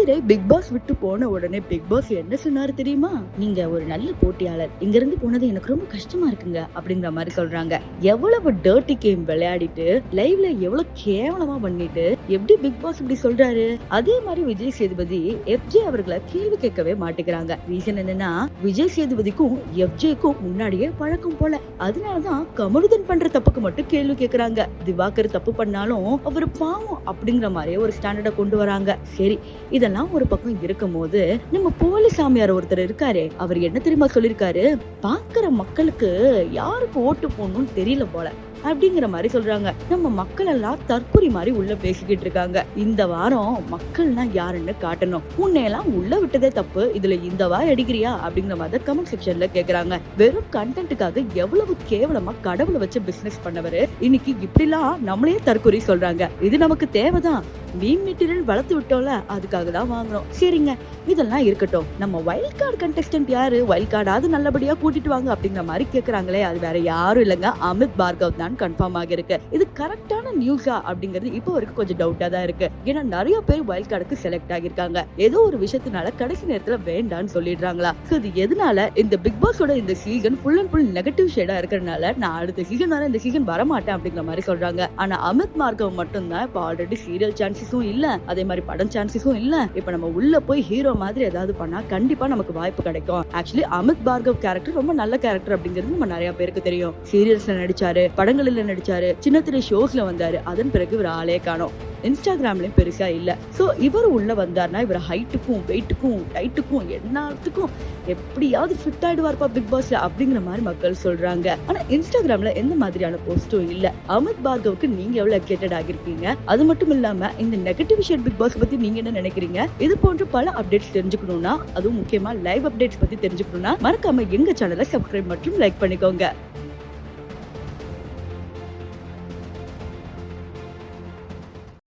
நடிகரை big pass விட்டு போன உடனே பிக் பாஸ் என்ன சொன்னாரு தெரியுமா? நீங்க ஒரு நல்ல போட்டியாளர், இங்க இருந்து போனது எனக்கு ரொம்ப கஷ்டமா இருக்குங்க அப்படிங்கிற மாதிரி சொல்றாங்க. எவ்வளவு டர்ட்டி கேம் விளையாடிட்டு லைவ்ல எவ்வளவு கேவலமா பண்ணிட்டு எப்படி பிக் பாஸ் இப்படி சொல்றாரு? அதே மாதிரி விஜய் சேதுபதி எஃப்ஜே அவர்களை கேள்வி கேட்கவே மாட்டேங்கிறாங்க. ரீசன் என்னன்னா, விஜய் சேதுபதிக்கும் எஃப்ஜேக்கும் முன்னாடியே பழக்கம் போல. அதனாலதான் கமருதன் பண்ற தப்புக்கு மட்டும் கேள்வி கேட்கறாங்க. திவாகர் தப்பு பண்ணாலும் அவர் பாவம் அப்படிங்கிற மாதிரி ஒரு ஸ்டாண்டர்ட கொண்டு வராங்க. சரி, இதெல்லாம் ஒரு பக்கம் இருக்கும் போது நம்ம போலி சாமியார் ஒருத்தர் இருக்காரு. அவர் என்ன தெரியுமா சொல்லிருக்காரு? பாக்குற மக்களுக்கு யாருக்கு ஓட்டு போடணும்னு தெரியல போல அப்படிங்கிற மாதிரி சொல்றாங்க. நம்ம மக்கள் எல்லாம் தற்கொலை மாதிரி உள்ள பேசிக்கிட்டு இருக்காங்க. இந்த வாரம் மக்கள்னா யாருன்னு காட்டணும். உன்னையெல்லாம் உள்ள விட்டதே தப்பு, இதுல இந்த வாய் அடிக்கிறியா அப்படிங்கிற மாதிரி கமெண்ட் செக்ஷன்ல கேக்குறாங்க. வெறும் கண்டென்ட்டுக்காக எவ்வளவு கேவலமா கடவுளை வச்சு பிசினஸ் பண்ணவரு இன்னைக்கு இப்படிலாம் நம்மளே தற்கொலை சொல்றாங்க. இது நமக்கு தேவைதான். மீன் மெட்டீரியல் வளர்த்து விட்டோம்ல, அதுக்காக தான் வாங்குறோம். சரிங்க, இதெல்லாம் இருக்கட்டும். நம்ம வைல்ட் கார்டு கண்டெஸ்டன்ட் யாரு? வைல்ட் கார்டாவது நல்லபடியா கூட்டிட்டு வாங்க அப்படிங்கிற மாதிரி கேக்குறாங்களே, அது வேற யாரும் இல்லங்க, அமித் பார்கவ் தான் கன்ஃபார்ம் ஆகிருக்கு. இது கரெக்டான நியூஸா அப்படிங்கிறது இப்போ வரைக்கும் கொஞ்சம் டவுட்டா தான் இருக்கு. ஏன்னா நிறைய பேர் வைல்ட் கார்டுக்கு செலக்ட் ஆகிருக்காங்க. ஏதோ ஒரு விஷயத்தினால கடைசி நேரத்துல வேண்டான்னு சொல்லிடுறாங்களா? இது எதனால இந்த பிக் பாஸோட இந்த season full and full negative ஷேடா இருக்கிறதுனால நான் அடுத்த சீசன் வர இந்த சீசன் வர மாட்டேன் அப்படிங்கிற மாதிரி சொல்றாங்க. ஆனா அமித் பார்கவ் மட்டும் தான் இப்ப ஆல்ரெடி சீரியல் சான்சஸும் இல்ல, அதே மாதிரி படம் சான்சஸும் இல்ல. இப்ப நம்ம உள்ள போய் ஹீரோ மாதிரி ஏதாவது பண்ணா கண்டிப்பா நமக்கு வாய்ப்பு கிடைக்கும். ஆக்சுவலி அமித் பார்கவ் கேரக்டர் ரொம்ப நல்ல கேரக்டர் அப்படிங்கிறது நம்ம நிறைய பேருக்கு தெரியும். சீரியல்ஸ்ல நடிச்சாரு, படங்களில் நடிச்சாரு, சின்ன திரை ஷோஸ்ல வந்தாரு. அதன் பிறகு இவர் ஆளே காணோம். இன்ஸ்டாகிராம்லயும் பெருசா இல்ல. சோ இவர் உள்ள வந்தார்னா இவர் ஹைட்டுக்கும் வெயிட்டுக்கும் டைட்டுக்கும் எல்லாத்துக்கும் எப்படியாவது ஃபிட் ஆயிடுவார்ப்பா பிக் பாஸ்ல அப்படிங்கிற மாதிரி மக்கள் சொல்றாங்க. ஆனா இன்ஸ்டாகிராம்ல எந்த மாதிரியான போஸ்டும் இல்ல. அமித் பார்கவுக்கு நீங்க எவ்வளவு அப்டேட்டட் ஆகிருக்கீங்க? அது மட்டும் இல்லாம இந்த நெகட்டிவ் ஷேட் பிக் பாஸ் பத்தி நீங்க என்ன நினைக்கிறீங்க? இது போன்ற பல அப்டேட்ஸ் தெரிஞ்சுக்கணும்னா, அதுவும் முக்கியமா லைவ் அப்டேட்ஸ் பத்தி தெரிஞ்சுக்கணும்னா மறக்காம எங்க சேனலை சப்ஸ்கிரைப் மற்றும் லைக் பண்ணிக்கோங்க.